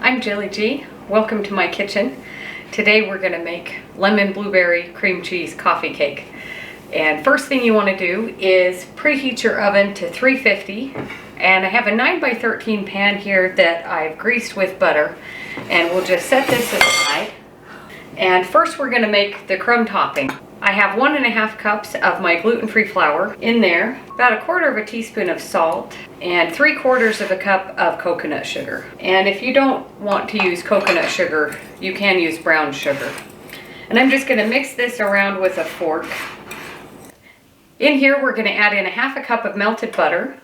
I'm Jilly G. Welcome to my kitchen. Today we're going to make lemon blueberry cream cheese coffee cake. And first thing you want to do is preheat your oven to 350. And I have a 9x13 pan here that I've greased with butter. And we'll just set this aside. And first we're going to make the crumb topping. I have 1.5 cups of my gluten-free flour in there, about 1/4 teaspoon of salt, and 3/4 cup of coconut sugar. And if you don't want to use coconut sugar, you can use brown sugar. And I'm just going to mix this around with a fork. In here we're going to add in 1/2 cup of melted butter.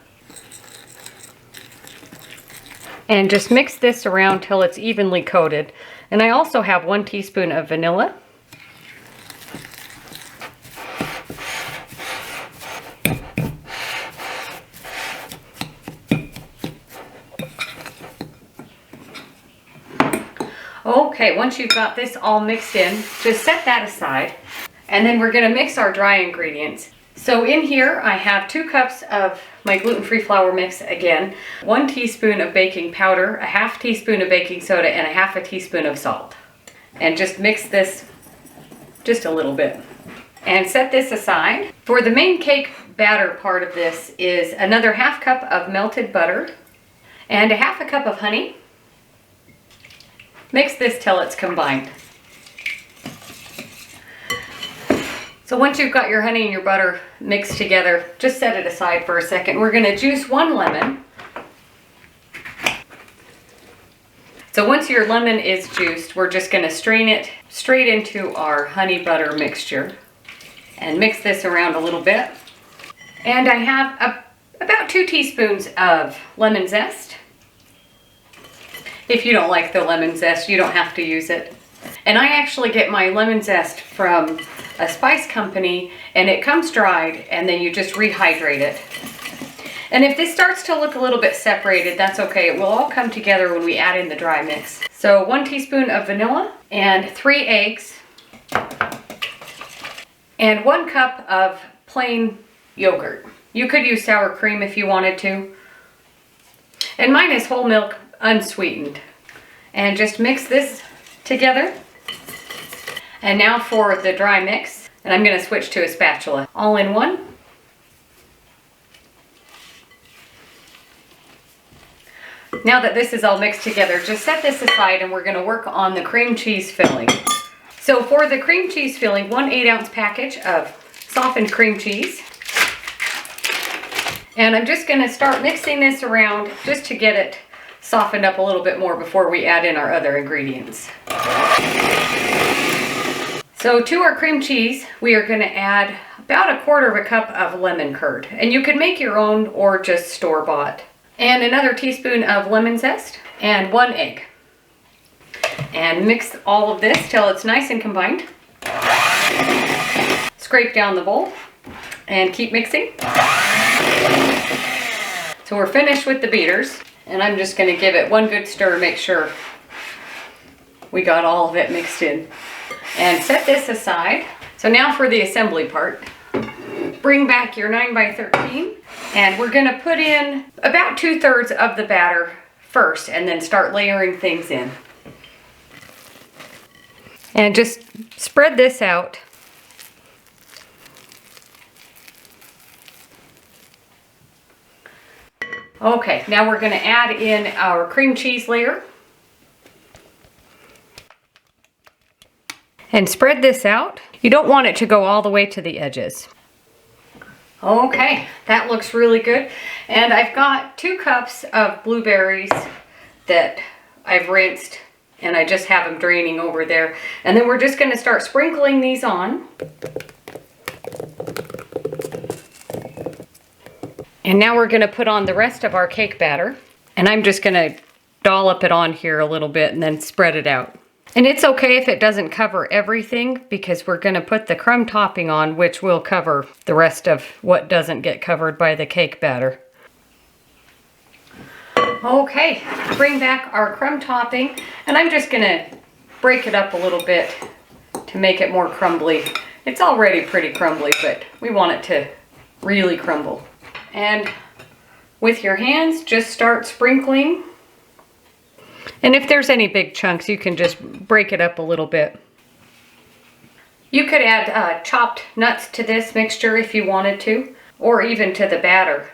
And just mix this around till it's evenly coated. And I also have 1 teaspoon of vanilla. Okay, once you've got this all mixed in, just set that aside. And then we're going to mix our dry ingredients. So in here I have 2 cups of my gluten-free flour mix again, 1 teaspoon of baking powder, 1/2 teaspoon of baking soda, and 1/2 teaspoon of salt. And just mix this just a little bit. And set this aside. For the main cake batter part of this is another 1/2 cup of melted butter and 1/2 cup of honey. Mix this till it's combined. So once you've got your honey and your butter mixed together, just set it aside for a second. We're going to juice 1 lemon. So once your lemon is juiced, we're just going to strain it straight into our honey butter mixture and mix this around a little bit. And I have about 2 teaspoons of lemon zest. If you don't like the lemon zest, you don't have to use it. And I actually get my lemon zest from a spice company, and it comes dried, and then you just rehydrate it. And if this starts to look a little bit separated, that's okay. It will all come together when we add in the dry mix. So 1 teaspoon of vanilla and 3 eggs and 1 cup of plain yogurt. You could use sour cream if you wanted to. And mine is whole milk unsweetened. And just mix this together. And now for the dry mix, and I'm going to switch to a spatula. All in one. Now that this is all mixed together, just set this aside and we're going to work on the cream cheese filling. So for the cream cheese filling, 1 8-ounce package of softened cream cheese. And I'm just going to start mixing this around just to get it softened up a little bit more before we add in our other ingredients. So to our cream cheese, we are going to add about 1/4 cup of lemon curd. And you can make your own or just store-bought. And another teaspoon of lemon zest and 1 egg. And mix all of this till it's nice and combined. Scrape down the bowl and keep mixing. So we're finished with the beaters. And I'm just going to give it 1 good stir, make sure we got all of it mixed in. And set this aside. So now for the assembly part. Bring back your 9x13 and we're going to put in about 2/3 of the batter first and then start layering things in. And just spread this out. Okay, now we're going to add in our cream cheese layer. And spread this out. You don't want it to go all the way to the edges. Okay, that looks really good. And I've got 2 cups of blueberries that I've rinsed, and I just have them draining over there. And then we're just going to start sprinkling these on. And now we're going to put on the rest of our cake batter. And I'm just going to dollop it on here a little bit and then spread it out. And it's okay if it doesn't cover everything because we're going to put the crumb topping on, which will cover the rest of what doesn't get covered by the cake batter. Okay, bring back our crumb topping, and I'm just going to break it up a little bit to make it more crumbly. It's already pretty crumbly, but we want it to really crumble. And with your hands, just start sprinkling And if there's any big chunks, you can just break it up a little bit. You could add chopped nuts to this mixture if you wanted to, or even to the batter.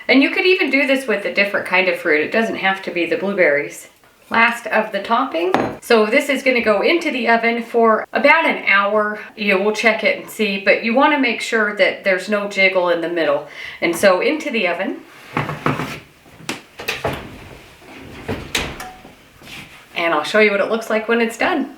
And you could even do this with a different kind of fruit. It doesn't have to be the blueberries. Last of the topping. So this is going to go into the oven for about an hour. We'll check it and see, but you want to make sure that there's no jiggle in the middle. And so into the oven. And I'll show you what it looks like when it's done.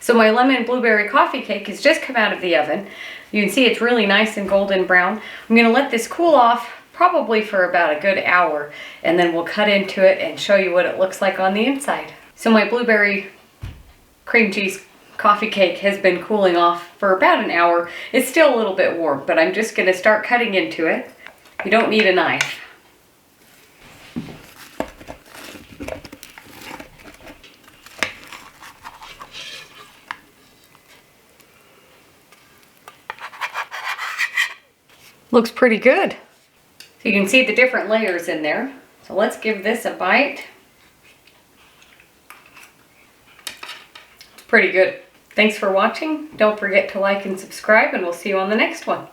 So my lemon blueberry coffee cake has just come out of the oven. You can see it's really nice and golden brown. I'm going to let this cool off probably for about a good hour, and then we'll cut into it and show you what it looks like on the inside. So my blueberry cream cheese coffee cake has been cooling off for about an hour. It's still a little bit warm, but I'm just going to start cutting into it. You don't need a knife. Looks pretty good. So you can see the different layers in there. So let's give this a bite. Pretty good. Thanks for watching. Don't forget to like and subscribe, and we'll see you on the next one.